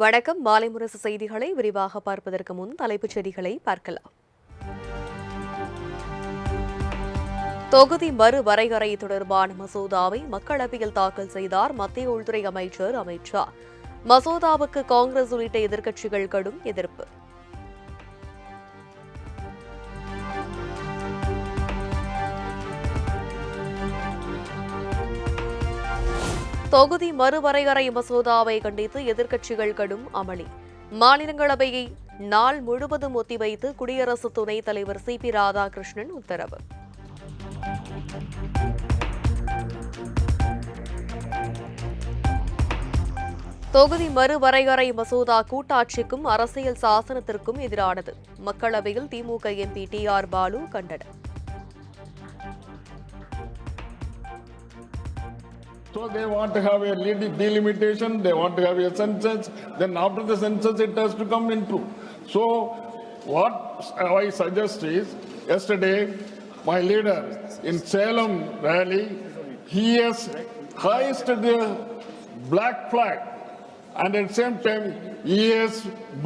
வணக்கம். மாலை முரசு செய்திகளை விரிவாக பார்ப்பதற்கு முன் தலைப்புச் செய்திகளை பார்க்கலாம். தொகுதி மறுவரையறை தொடர்பான மசோதாவை மக்களவையில் தாக்கல் செய்தார் மத்திய உள்துறை அமைச்சர் அமித் ஷா. மசோதாவுக்கு காங்கிரஸ் உள்ளிட்ட எதிர்க்கட்சிகள் கடும் எதிர்ப்பு. தொகுதி மறுவரையறை மசோதாவை கண்டித்து எதிர்க்கட்சிகள் கடும் அமளி. மாநிலங்களவையை நாள் முழுவதும் ஒத்திவைத்து குடியரசு துணைத் தலைவர் சி.பி. ராதாகிருஷ்ணன் உத்தரவு. தொகுதி மறுவரையறை மசோதா கூட்டாட்சிக்கும் அரசியல் சாசனத்திற்கும் எதிரானது. மக்களவையில் திமுக எம்பி டி.ஆர். பாலு கண்டனம். So they want to have a delimitation, they want to have a census, then after the census it has to come into. So what I suggest is, yesterday my leader in Salem rally, he has hoisted the black flag and at the same time he has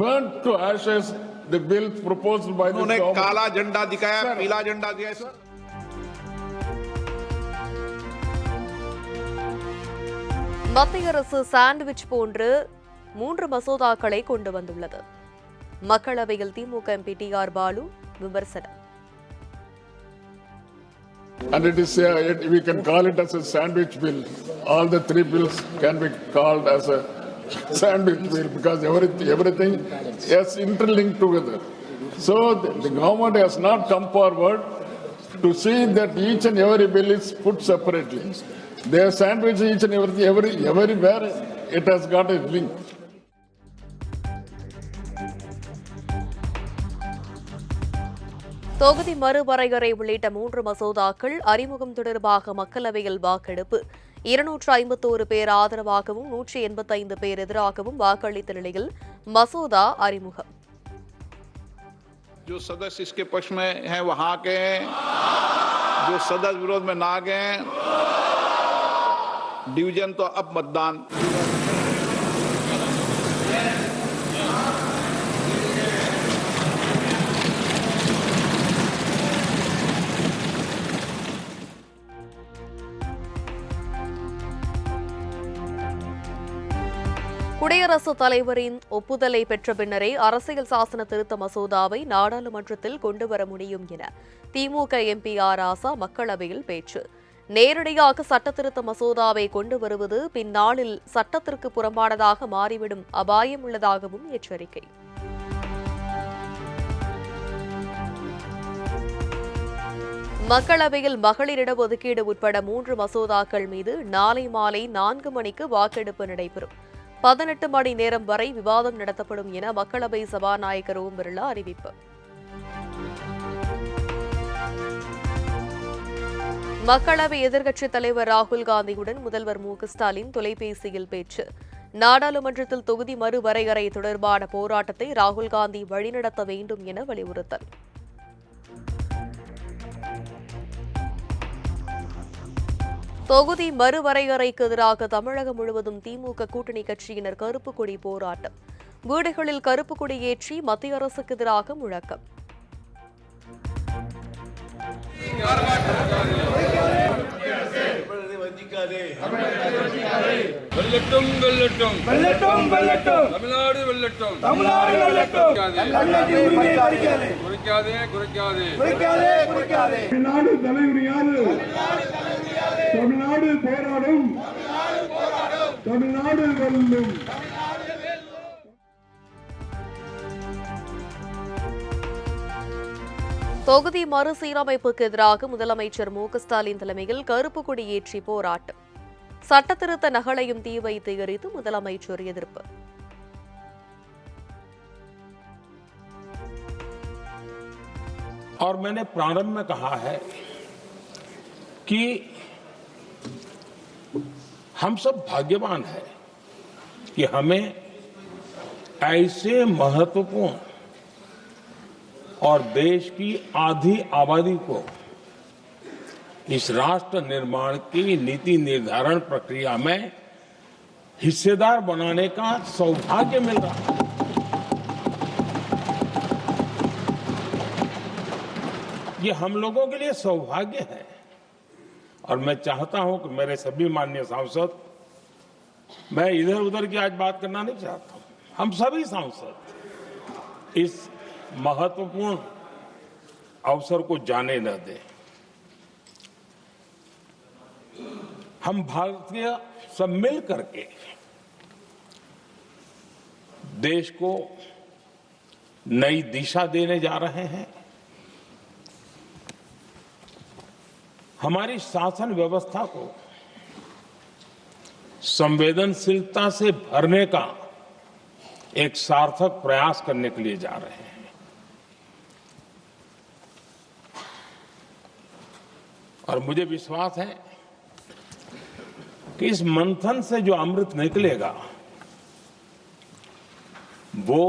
burnt to ashes the bill proposed by the government. उन्होंने काला झंडा दिखाया, पीला झंडा दिया sir. மத்திய அரசு sandwich போன்று 3 மசோதாக்களை கொண்டு வந்துள்ளது. மக்களவையில் திமுக எம்பி டி.ஆர். பாலு விமர்சனம். And it is, we can call it as a sandwich bill. All the 3 bills can be called as a sandwich bill because everything is interlinked together. So the government has not come forward to see that each and every bill is put separately. They are sandwiched each and everywhere it has got a link. தொகுதி மறுவரையறை உள்ளிட்ட 3 மசோதாக்கள் அறிமுகம் தொடர்பாக மக்களவையில் வாக்கெடுப்பு. 251 பேர் ஆதரவாகவும் 185 பேர் எதிராகவும் வாக்களித்த நிலையில் மசோதா அறிமுகம். जो सदस्य इसके पक्ष में हैं वहां के हैं, जो सदस्य विरोध में ना गए, डिवीजन तो अब मतदान. குடியரசுத் தலைவரின் ஒப்புதலை பெற்ற பின்னரே அரசியல் சாசன திருத்த மசோதாவை நாடாளுமன்றத்தில் கொண்டுவர முடியும் என திமுக எம்பி ஆர். ராசா மக்களவையில் பேச்சு. நேரடியாக சட்டத்திருத்த மசோதாவை கொண்டு வருவது பின்னாளில் சட்டத்திற்கு புறம்பானதாக மாறிவிடும் அபாயம் உள்ளதாகவும் எச்சரிக்கை. மக்களவையில் மகளிர் இடஒதுக்கீடு உட்பட 3 மசோதாக்கள் மீது நாளை மாலை 4 மணிக்கு வாக்கெடுப்பு நடைபெறும். 18 மணி நேரம் வரை விவாதம் நடத்தப்படும் என மக்களவை சபாநாயகர் ஓம் பிர்லா அறிவிப்பு. மக்களவை எதிர்க்கட்சித் தலைவர் ராகுல் காந்தியுடன் முதல்வர் மு.க.ஸ்டாலின் தொலைபேசியில் பேச்சு. நாடாளுமன்றத்தில் தொகுதி மறுவரையறை தொடர்பான போராட்டத்தை ராகுல் காந்தி வழிநடத்த வேண்டும் என வலியுறுத்தல். தொகுதி மறுவரையறைக்கு எதிராக தமிழகம் முழுவதும் திமுக கூட்டணி கட்சியினர் கருப்பு கொடி போராட்டம். வீடுகளில் கருப்பு கொடி ஏற்றி மத்திய அரசுக்கு எதிராக முழக்கம். வெல்லட்டும் வெல்லட்டும் வெல்லட்டும் வெல்லட்டும் தமிழ்நாடு வெல்லட்டும் தமிழ்நாடு வெல்லட்டும் குறைக்காதே குறைக்காதே குறைக்காதே குறைக்காதே தமிழ்நாடு தலைவர் யாரு? தமிழ்நாடு போராடும், தமிழ்நாடு வெல்லும். தொகுதி மறுசீரமைப்புக்கு எதிராக முதலமைச்சர் மு.க.ஸ்டாலின் தலைமையில் கருப்பு கொடி ஏற்றி போராட்டம். சட்டத்திருத்த நகலையும் தீ வைத்து எரித்து முதலமைச்சர் எதிர்ப்பு. और मैंने प्रारंभ में कहा है कि हम सब भाग्यवान हैं कि हमें ऐसे महत्वपूर्ण और देश की आधी आबादी को इस राष्ट्र निर्माण की नीति निर्धारण प्रक्रिया में हिस्सेदार बनाने का सौभाग्य मिल रहा है। ये हम लोगों के लिए सौभाग्य है और मैं चाहता हूं कि मेरे सभी माननीय सांसद, मैं इधर उधर की आज बात करना नहीं चाहता हूं, हम सभी सांसद इस महत्वपूर्ण अवसर को जाने न दें। हम भारतीय सब मिल करके देश को नई दिशा देने जा रहे हैं। हमारी शासन व्यवस्था को संवेदनशीलता से भरने का एक सार्थक प्रयास करने के लिए जा रहे हैं। और मुझे विश्वास है कि इस मंथन से जो अमृत निकलेगा वो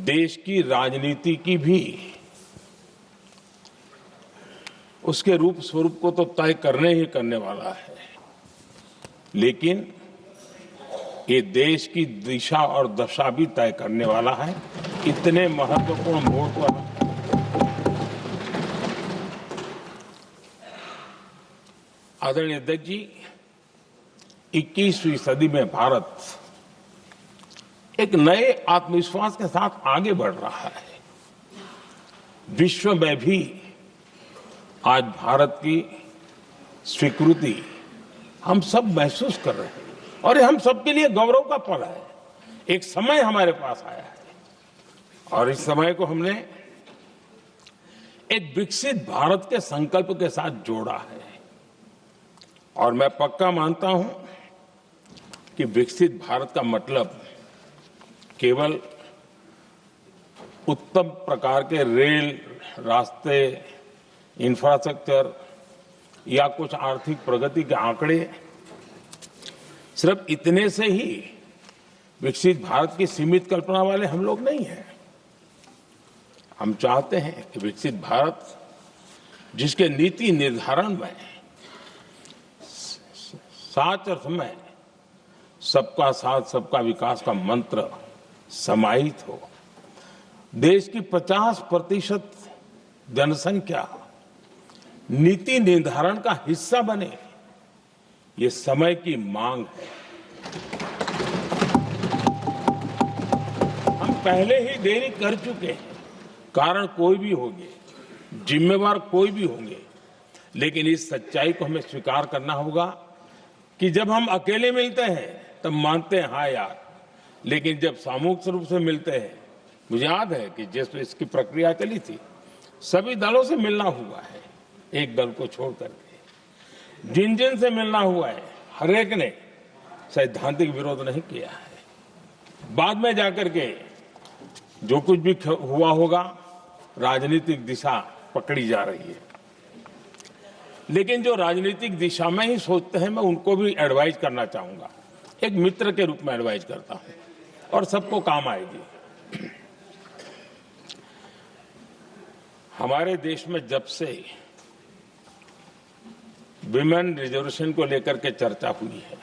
देश की राजनीति की भी उसके रूप स्वरूप को तो तय करने ही करने वाला है, लेकिन ये देश की दिशा और दशा भी तय करने वाला है। इतने महत्वपूर्ण मोड़ पर आदरणीय अध्यक्ष जी, 21वीं सदी में भारत एक नए आत्मविश्वास के साथ आगे बढ़ रहा है। विश्व में भी आज भारत की स्वीकृति हम सब महसूस कर रहे हैं और ये हम सबके लिए गौरव का पल है। एक समय हमारे पास आया है और इस समय को हमने एक विकसित भारत के संकल्प के साथ जोड़ा है। और मैं पक्का मानता हूं कि विकसित भारत का मतलब केवल उत्तम प्रकार के रेल, रास्ते, इंफ्रास्ट्रक्चर या कुछ आर्थिक प्रगति के आंकड़े, सिर्फ इतने से ही विकसित भारत की सीमित कल्पना वाले हम लोग नहीं हैं। हम चाहते हैं कि विकसित भारत जिसके नीति निर्धारण में साच अर्थ में सबका साथ सबका विकास का मंत्र समाहित हो, देश की 50% जनसंख्या नीति निर्धारण का हिस्सा बने, ये समय की मांग है। हम पहले ही देरी कर चुके हैं, कारण कोई भी होंगे, जिम्मेवार कोई भी होंगे, लेकिन इस सच्चाई को हमें स्वीकार करना होगा कि जब हम अकेले मिलते हैं तब मानते हैं हाँ यार, लेकिन जब सामूहिक रूप से मिलते हैं, मुझे याद है कि जिस इसकी प्रक्रिया चली थी, सभी दलों से मिलना हुआ है, एक दल को छोड़ करके जिन जिन से मिलना हुआ है, हर एक ने सैद्धांतिक विरोध नहीं किया है। बाद में जाकर के जो कुछ भी हुआ होगा, राजनीतिक दिशा पकड़ी जा रही है, लेकिन जो राजनीतिक दिशा में ही सोचते हैं, मैं उनको भी एडवाइज करना चाहूंगा, एक मित्र के रूप में एडवाइज करता हूं और सबको काम आएगी। हमारे देश में जब से विमेन रिजर्वेशन को लेकर के चर्चा हुई है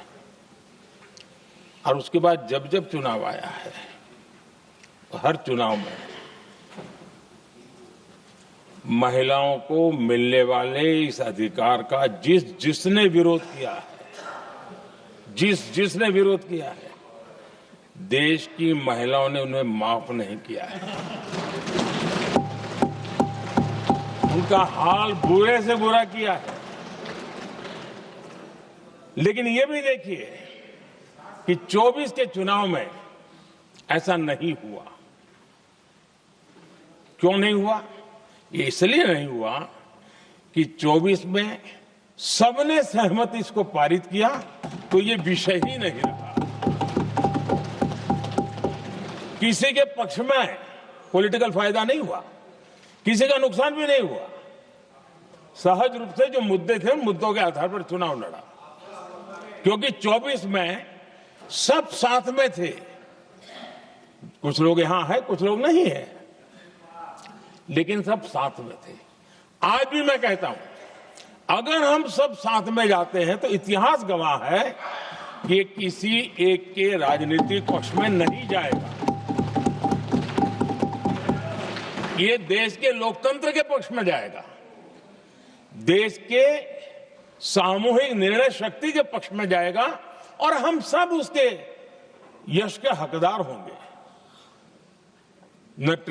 और उसके बाद जब जब चुनाव आया है, तो हर चुनाव में महिलाओं को मिलने वाले इस अधिकार का जिसने विरोध किया है, जिसने विरोध किया है, देश की महिलाओं ने उन्हें माफ नहीं किया है। उनका हाल बुरे से बुरा किया है। लेकिन ये भी देखिए कि 24 के चुनाव में ऐसा नहीं हुआ। क्यों नहीं हुआ? ये इसलिए नहीं हुआ कि 24 में सबने सहमति इसको पारित किया, तो ये विषय ही नहीं रहा। किसी के पक्ष में पॉलिटिकल फायदा नहीं हुआ, किसी का नुकसान भी नहीं हुआ। सहज रूप से जो मुद्दे थे, उन मुद्दों के आधार पर चुनाव लड़ा, क्योंकि 24 में सब साथ में थे। कुछ लोग यहां हैं, कुछ लोग नहीं है, लेकिन सब साथ में थे। आज भी मैं कहता हूं, अगर हम सब साथ में जाते हैं तो इतिहास गवाह है कि किसी एक के राजनीतिक पक्ष में नहीं जाएगा, ये देश के लोकतंत्र के पक्ष में जाएगा, देश के सामूहिक निर्णय शक्ति के पक्ष में जाएगा और हम सब उसके यश के हकदार होंगे। न